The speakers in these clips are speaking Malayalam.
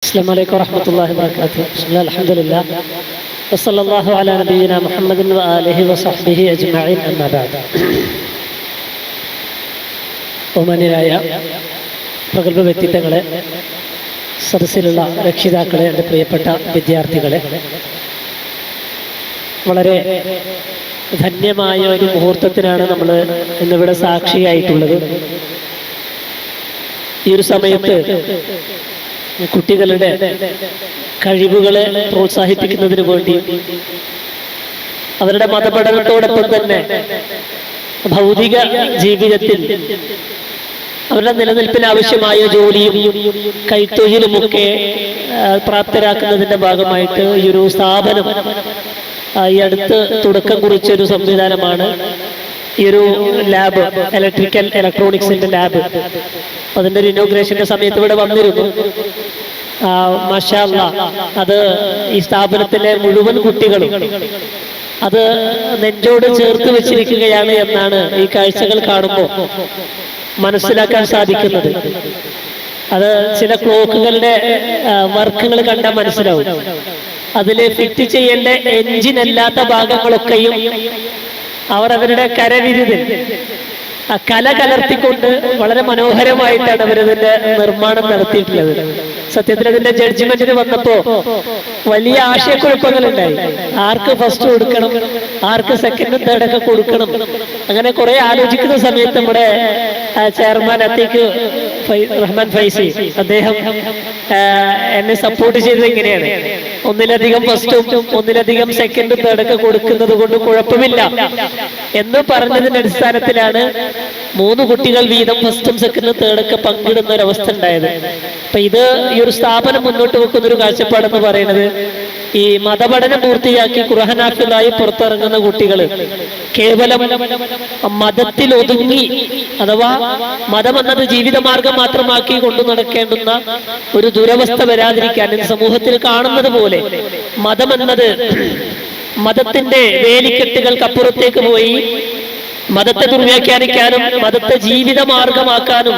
السلام عليكم ورحمة الله وبركاته. بسم الله الحمد لله وصلى الله على نبينا محمد وآله وصحبه أجمعين أما بعد. ബഹുമാന്യരായ പ്രഗത്ഭ വ്യക്തിത്വങ്ങളെ, സദസ്സിലുള്ള രക്ഷിതാക്കളെ, എൻ്റെ പ്രിയപ്പെട്ട വിദ്യാർത്ഥികളെ, വളരെ ധന്യമായ ഒരു മുഹൂർത്തത്തിനാണ് നമ്മൾ ഇന്നിവിടെ സാക്ഷിയായിട്ടുള്ളത്. ഈ ഒരു സമയത്ത് കുട്ടികളുടെ കഴിവുകളെ പ്രോത്സാഹിപ്പിക്കുന്നതിന് വേണ്ടി അവരുടെ മതപഠനത്തോടൊപ്പം തന്നെ ഭൗതിക ജീവിതത്തിൽ അവരുടെ നിലനിൽപ്പിന് ആവശ്യമായ ജോലിയും കൈത്തൊഴിലുമൊക്കെ പ്രാപ്തരാക്കുന്നതിൻ്റെ ഭാഗമായിട്ട് ഈ ഒരു സ്ഥാപനം ഈ അടുത്ത് തുടക്കം കുറിച്ചൊരു സംവിധാനമാണ് ഈ ഒരു ലാബ്, ഇലക്ട്രിക്കൽ ഇലക്ട്രോണിക്സിന്റെ ലാബ്. അതിന്റെ ഒരു ഇനോഗ്രേഷന്റെ സമയത്ത് ഇവിടെ വന്നിരുന്നു. മാഷാ അല്ലാഹ്, അത് ഈ സ്ഥാപനത്തിലെ മുഴുവൻ കുട്ടികളും അത് നെഞ്ചോട് ചേർത്ത് വെച്ചിരിക്കുകയാണ് എന്നാണ് ഈ കാഴ്ചകൾ കാണുമ്പോൾ മനസ്സിലാക്കാൻ സാധിക്കുന്നത്. അത് ചില ക്ലോക്കുകളുടെ വർക്കുകൾ കണ്ടാൽ മനസ്സിലാവും. അതിൽ ഫിറ്റ് ചെയ്യേണ്ട എഞ്ചിൻ അല്ലാത്ത ഭാഗങ്ങളൊക്കെയും അവർ അവരുടെ കരവിരുതിൽ കല കലർത്തിക്കൊണ്ട് വളരെ മനോഹരമായിട്ടാണ് അവരതിന്റെ നിർമ്മാണം നടത്തിയിട്ടുള്ളത്. സത്യത്തിൽ അതിന്റെ ജഡ്ജ്മെന്റിന് വന്നപ്പോ വലിയ ആശയക്കുഴപ്പങ്ങളുണ്ടായി. ആർക്ക് ഫസ്റ്റ് കൊടുക്കണം, ആർക്ക് സെക്കൻഡും തേർഡൊക്കെ കൊടുക്കണം, അങ്ങനെ കുറെ ആലോചിക്കുന്ന സമയത്ത് നമ്മുടെ ചെയർമാൻ അത്തീഖ് റഹ്മാൻ ഫൈസി അദ്ദേഹം എന്നെ സപ്പോർട്ട് ചെയ്തത് ഇങ്ങനെയാണ്: ഒന്നിലധികം ഫസ്റ്റും ഒന്നിലധികം സെക്കൻഡും തേർഡൊക്കെ കൊടുക്കുന്നത് കൊണ്ട് കുഴപ്പമില്ല എന്ന് പറഞ്ഞതിന്റെ അടിസ്ഥാനത്തിലാണ് 3 കുട്ടികൾ വീതം ഫസ്റ്റും സെക്കൻഡും തേർഡൊക്കെ പങ്കിടുന്ന ഒരു അവസ്ഥ ഉണ്ടായത്. അപ്പൊ ഇത് ഈ ഒരു സ്ഥാപനം മുന്നോട്ട് വെക്കുന്ന ഒരു കാഴ്ചപ്പാടെന്ന് പറയുന്നത്, ഈ മതപഠനം പൂർത്തിയാക്കി ഖുർആൻ ഹാഫിളായി പുറത്തിറങ്ങുന്ന കുട്ടികൾ കേവലം മതത്തിൽ ഒതുങ്ങി, അഥവാ മതം എന്നത് ജീവിതമാർഗം മാത്രമാക്കി കൊണ്ടു നടക്കേണ്ടുന്ന ഒരു ദുരവസ്ഥ വരാതിരിക്കാൻ സമൂഹത്തിൽ കാണുന്നത് പോലെ മതം എന്നത് മതത്തിന്റെ വേലിക്കെട്ടുകൾക്കപ്പുറത്തേക്ക് പോയി മതത്തെ ദുർവ്യാഖ്യാനിക്കാനും മതത്തെ ജീവിതമാർഗമാക്കാനും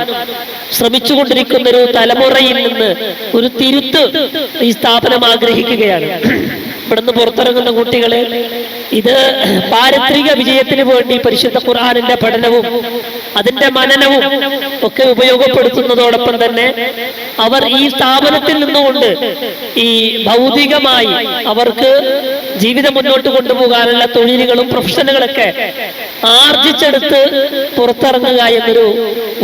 ശ്രമിച്ചുകൊണ്ടിരിക്കുന്ന ഒരു തലമുറയിൽ നിന്ന് ഒരു തിരുത്ത് ഈ സ്ഥാപനം ആഗ്രഹിക്കുകയാണ്. ഇവിടുന്ന് പുറത്തിറങ്ങുന്ന കുട്ടികളെ ഇത് പാരത്രിക വിജയത്തിന് വേണ്ടി പരിശുദ്ധ ഖുർആനിന്റെ പഠനവും അതിന്റെ മനനവും ഒക്കെ ഉപയോഗപ്പെടുത്തുന്നതോടൊപ്പം തന്നെ അവർ ഈ സ്ഥാപനത്തിൽ നിന്നുകൊണ്ട് ഈ ഭൗതികമായി അവർക്ക് ജീവിതം മുന്നോട്ട് കൊണ്ടുപോകാനുള്ള തൊഴിലുകളും പ്രൊഫഷനുകളൊക്കെ ആർജിച്ചെടുത്ത് പുറത്തിറങ്ങുക എന്നൊരു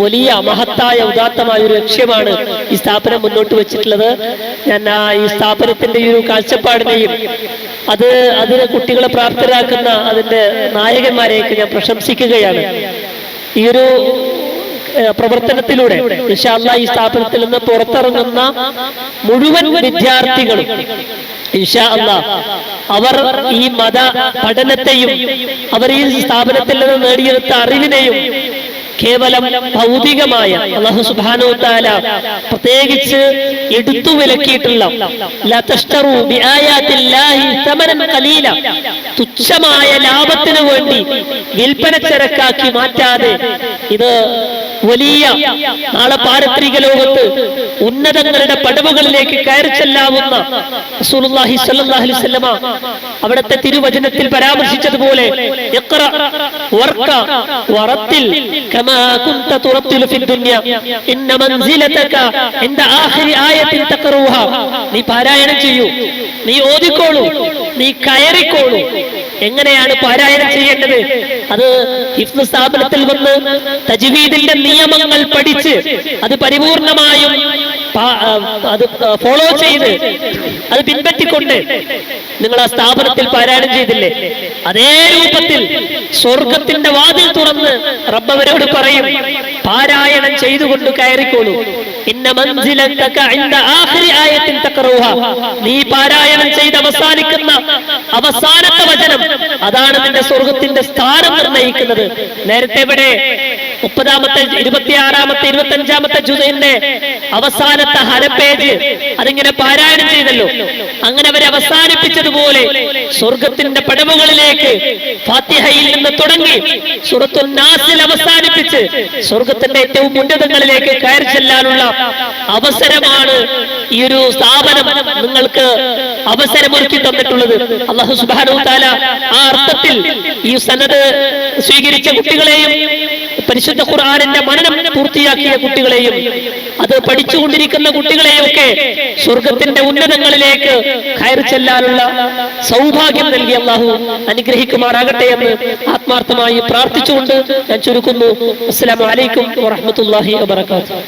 വലിയ മഹത്തായ ഉദാത്തമായ ഒരു ലക്ഷ്യമാണ് ഈ സ്ഥാപനം മുന്നോട്ട് വെച്ചിട്ടുള്ളത്. ഞാൻ ഈ സ്ഥാപനത്തിന്റെ ഈ ഒരു കാഴ്ചപ്പാടിനെയും അതിന് കുട്ടികളെ പ്രാപ്തരാക്കുന്ന അതിന്റെ നായകന്മാരെയൊക്കെ ഞാൻ പ്രശംസിക്കുകയാണ്. ഈ ഒരു പ്രവർത്തനത്തിലൂടെ ഇൻഷാ അല്ലാഹ് ഈ സ്ഥാപനത്തിൽ നിന്ന് പുറത്തിറങ്ങുന്ന മുഴുവൻ വിദ്യാർത്ഥികളും ഇൻഷാ അല്ലാഹ് അവർ ഈ മത പഠനത്തെയും അവർ ഈ സ്ഥാപനത്തിൽ നിന്ന് നേടിയെടുത്ത അറിവിനെയും കേവലം ഭൗതികമായ അല്ലാഹു സുബ്ഹാനഹു വ തആല പ്രത്യേകിച്ച് എടുത്തു വിലക്കിയിട്ടുള്ള ലാ തശ്തറൂ ബിആയാത്തില്ലാഹി തമനൻ ഖലീല, തുച്ഛമായ ലാഭത്തിന് വേണ്ടി വിൽപ്പന ചരക്കാക്കി മാറ്റാതെ ഇത് വലിയ നാളെ പാരത്രിക ലോകത്ത് ഉന്നതങ്ങളുടെ പടവുകളിലേക്ക് കയറി ചെല്ലാവുന്ന റസൂലുള്ളാഹി സ്വല്ലല്ലാഹു അലൈഹി വസല്ലമ അവിടുത്തെ തിരുവചനത്തിൽ പരാമർശിച്ചതുപോലെ ഇഖ്റ വർഖ വറത്തിൽ കമാ കുൻത തുറത്തിലു ഫി ദുനിയ ഇന്ന മൻസിലതക ഇൻദ ആഖിരി ആയത്തിൻ തഖറൂഹ. നീ പാരായണം ചെയ്യൂ, നീ ഓതിക്കോളൂ, നീ കയറിക്കോളൂ. എങ്ങനെയാണ് പാരായണം ചെയ്യേണ്ടത്? അത് ഹിഫ്ള് സ്ഥാപനത്തിൽ വന്ന് തജ്വീദിന്റെ നിയമങ്ങൾ പഠിച്ച് അത് പരിപൂർണമായും അത് ഫോളോ ചെയ്ത് അത് പിൻപറ്റിക്കൊണ്ട് നിങ്ങൾ ആ സ്ഥാപനത്തിൽ പാരായണം ചെയ്തില്ലേ, അതേ രൂപത്തിൽ സ്വർഗത്തിന്റെ വാതിൽ തുറന്ന് റബ്ബ് അവരോട് പറയും, പാരായണം ചെയ്തുകൊണ്ട് കയറിക്കോളൂ. ഇന്ന മൻസിലതക ഇൻദ ആഖിരി ആയത്തിൻ തഖറൂഹ. നീ പാരായണം ചെയ്ത് അവസാനിക്കുന്ന അവസാനത്തെ വചനം അതാണ് നിന്റെ സ്വർഗത്തിന്റെ സ്ഥാനം നിർണ്ണയിക്കുന്നത്. നേരത്തെ ഇവിടെ 30-ാമത്തെ 26-ാമത്തെ 25-ാമത്തെ ജുസിന്റെ അവസാനത്തെ അരപ്പേജ് അതിങ്ങനെ പാരായണം ചെയ്തല്ലോ. അങ്ങനെ അവരെ അവസാനിപ്പിച്ചതുപോലെ സ്വർഗത്തിന്റെ പടവുകളിലേക്ക് ഫാത്തിഹയിൽ നിന്ന് തുടങ്ങി സൂറത്തുൻ നാസിൽ അവസാനിപ്പിച്ച് സ്വർഗത്തിന്റെ ഏറ്റവും ഉന്നതങ്ങളിലേക്ക് കയറി ചെല്ലാനുള്ള അവസരമാണ് ഈ ഒരു സ്ഥാപനം നിങ്ങൾക്ക് അവസരമൊരുക്കി തന്നിട്ടുള്ളത്. അല്ലാഹു സുബ്ഹാനഹു വ തആല ആ അർത്ഥത്തിൽ ഈ സനദ് സ്വീകരിച്ച കുട്ടികളെയും പരിശുദ്ധ ഖുർആനിന്റെ മനനം പൂർത്തിയാക്കിയ കുട്ടികളെയും അത് പഠിച്ചുകൊണ്ടിരിക്കുന്ന കുട്ടികളെയും ഒക്കെ സ്വർഗത്തിന്റെ ഉന്നതങ്ങളിലേക്ക് കയറി ചെല്ലാനുള്ള സൗഭാഗ്യം നൽകി അല്ലാഹു അനുഗ്രഹിക്കുമാറാകട്ടെ എന്ന് ആത്മാർത്ഥമായി പ്രാർത്ഥിച്ചുകൊണ്ട് ഞാൻ ചുരുക്കുന്നു. അസ്സലാമു അലൈക്കും വറഹ്മത്തുള്ളാഹി വബറകാതുഹു.